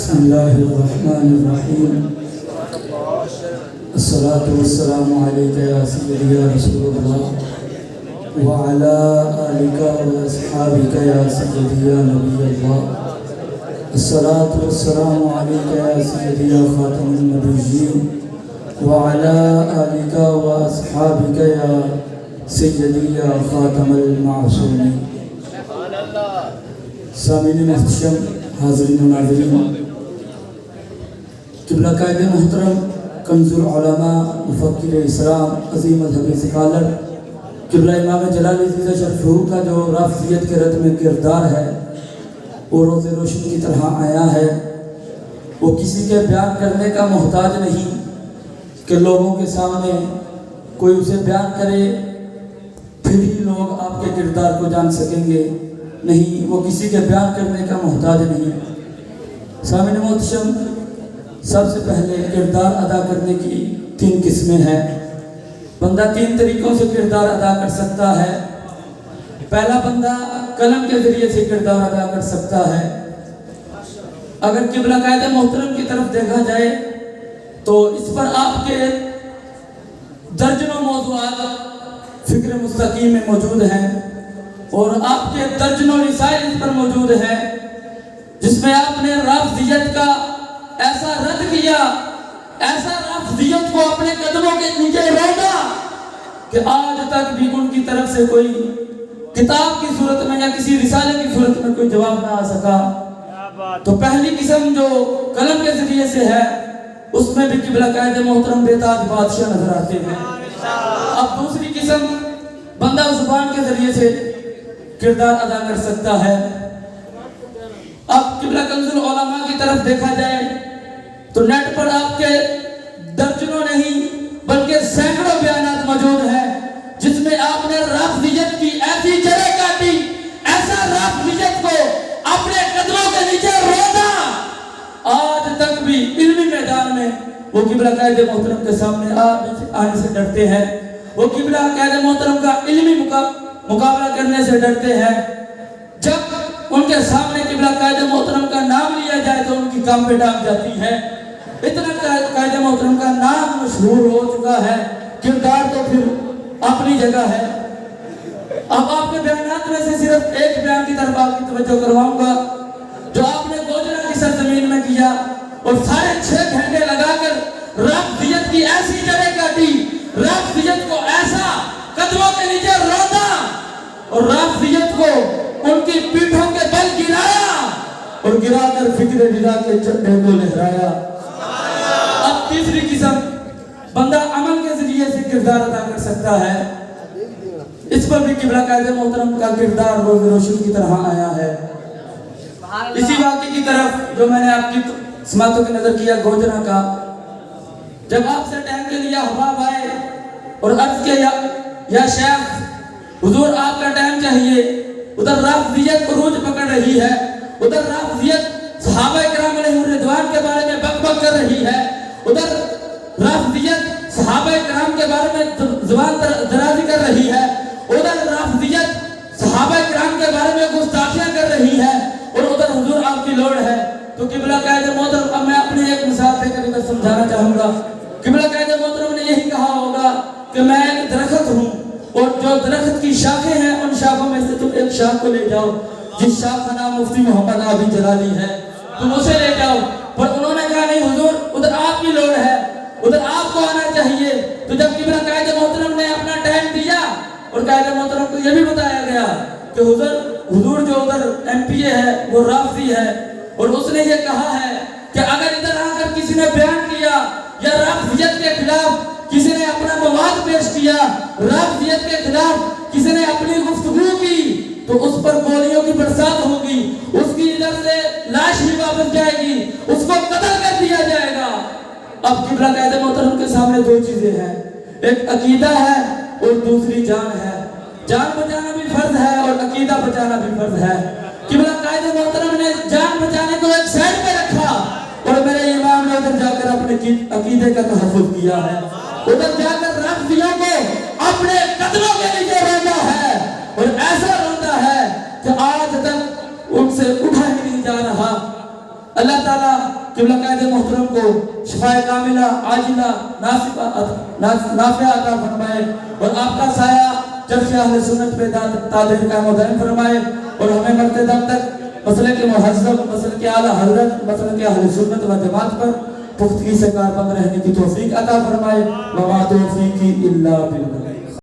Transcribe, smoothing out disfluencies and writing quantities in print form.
بسم اللہ الرحمن الرحیم الصلاة والسلام علیکہ یا سیدی یا رسول اللہ وعلا آلکہ و اصحابکہ یا سیدی یا نبی اللہ الصلاة والسلام علیکہ یا سیدی یا خاتم النبیین وعلا آلکہ و اصحابکہ یا سیدی یا خاتم المعصومین۔ سامعین محتشم، حاضرین و ناظرین، قبلہ قائد محترم کنز العلماء مفکر اسلام عظیم مذہبی اسکالر قبلہ امام جلالی عزیز شرفہ کا جو رافضیت کے رد میں کردار ہے وہ روز روشن کی طرح آیا ہے۔ وہ کسی کے بیان کرنے کا محتاج نہیں کہ لوگوں کے سامنے کوئی اسے بیان کرے پھر ہی لوگ آپ کے کردار کو جان سکیں گے، نہیں، وہ کسی کے بیان کرنے کا محتاج نہیں۔ سامعین محتشم، سب سے پہلے کردار ادا کرنے کی 3 قسمیں ہیں۔ بندہ 3 طریقوں سے کردار ادا کر سکتا ہے۔ پہلا بندہ قلم کے ذریعے سے کردار ادا کر سکتا ہے۔ اگر قبلہ قائد محترم کی طرف دیکھا جائے تو اس پر آپ کے درجنوں موضوعات فکر مستقیم میں موجود ہیں اور آپ کے درجنوں رسائل اس پر موجود ہیں جس میں آپ نے رافضیت کا ایسا رد کیا، ایسا رافضیت کو اپنے قدموں کے نیچے روندا کہ آج تک بھی ان کی طرف سے کوئی کتاب کی صورت میں یا کسی رسالے کی صورت میں کوئی جواب نہ آ سکا۔ تو پہلی قسم جو قلم کے ذریعے سے ہے اس میں بھی قبلہ قائد محترم بے تاج بادشاہ نظر آتے ہیں۔ اب دوسری قسم بندہ زبان کے ذریعے سے کردار ادا کر سکتا ہے۔ اب قبلہ کنز العلماء کی طرف دیکھا جائے تو نیٹ پر آپ کے درجنوں نہیں بلکہ سینکڑوں بیانات موجود ہیں جس میں آپ نے رافضیت کی ایسی جڑیں کاٹی، ایسا رافضیت کو اپنے قدموں کے نیچے روندا۔ آج تک بھی علمی میدان میں وہ قبلہ قائد محترم کے سامنے آنے سے ڈرتے ہیں، وہ قبلہ قائد محترم کا علمی مقابلہ کرنے سے ڈرتے ہیں۔ جب ان کے سامنے قبلہ قائد محترم کا نام لیا جائے تو ان کی کام پہ ڈال جاتی ہے۔ اتنا قائد محترم کا نام مشہور ہو چکا ہے، کردار تو پھر اپنی جگہ ہے۔ اب آپ کے بیانات میں سے صرف ایک بیان کی طرف آپ کی توجہ کرواؤں گا جو آپ نے گوجرا کی سرزمین میں کیا اور سارے 6 گھنٹے لگا کر رافضیت کی ایسی جڑیں کاٹی، رافضیت کو ایسا قدموں کے نیچے روندا اور رافضیت کو ان کی پیٹھوں کے بل گرایا اور گرا کر فکر رضا کے چٹے کو لہرایا۔ اب تیسری قسم بندہ عمل کے ذریعے سے کردار ادا کر سکتا ہے۔ اس پر بھی قبلہ قائد محترم کا کردار روز روشن کی طرح آیا ہے۔ اسی واقعے کی طرف جو میں نے آپ کی سماعتوں کی نظر کیا گوجرا کا، جب آپ سے ٹائم کے لیے احباب آئے اور عرض کیا یا شیخ حضور آپ کا ٹائم چاہیے، ادھر رافضیت عروج پکڑ رہی ہے، ادھر رافضیت صحابہ کرام علیہ الرضوان کے بارے میں بک بک کر رہی ہے، ادھر رافضیت صحابہ کرام کے بارے میں زبان درازی کر رہی ہے، ادھر رافضیت صحابہ کرام کے بارے میں گستاخیاں کر رہی ہے اور ادھر حضور آپ کی لوڑ ہے۔ تو قبلہ قائد محترم، اب میں اپنی ایک مثال دے کر ادھر سمجھانا چاہوں گا۔ قبلہ قائد محترم نے یہی کہا ہوگا کہ میں ایک درخت ہوں اور جو درخت کی شاخیں ہیں ان شاخوں میں سے تم ایک شاخ کو لے جاؤ، جس شاخ کا نام مفتی محمد عابی جلالی ہے، تم اسے لے جاؤ۔ پر انہوں نے کہا نہیں حضور، ادھر آپ کی لوڑ ہے، ادھر آپ کو آنا چاہیے۔ تو جب قبلہ قائد محترم نے اپنا ٹائم دیا اور قائد محترم کو یہ بھی بتایا گیا کہ حضور جو ادھر ایم پی اے ہے وہ رافضی ہے اور اس نے یہ کہا ہے کہ اگر ادھر آ کر کسی نے بیان کیا یا رافضیت کے خلاف کسی نے اپنا مواد پیش کیا، رافضیت کے خلاف کسی نے اپنی گفتگو کی تو اس پر گولیوں کی برسات ہوگی، اس کی ادھر سے لاش بھی واپس جائے گی، اس کو قتل کر دیا جائے گا۔ اب قبلہ قائد محترم کے سامنے 2 چیزیں ہیں، ایک عقیدہ ہے اور دوسری جان ہے۔ جان بچانا بھی فرض ہے اور عقیدہ بچانا بھی فرض ہے۔ قبلہ قائد محترم نے جان بچانے کو ایک سائڈ پہ رکھا اور میرے امام نے ادھر جا کر اپنے عقیدے کا تحفظ کیا ہے، ادھر جا کر رافضیوں کو اپنے قدموں کے نیچے روندا ہے اور ایسا روندا ہے کہ آج تک ان سے اٹھا ہی نہیں جا رہا۔ اللہ تعالیٰ قبلہ قائد محترم کو شفائے کاملہ عاجلہ نافعہ عطا فرمائے اور آپ کا سایہ چرخ اہل سنت پہ تادر قائم و دائم فرمائے اور ہمیں مرتے دم تک مسلک محذب، مسلک اعلیٰ حضرت، مسلک اہل سنت و جماعت پر پختگی سے کاربند رہنے کی توفیق عطا فرمائے وما توفیقی الا باللہ.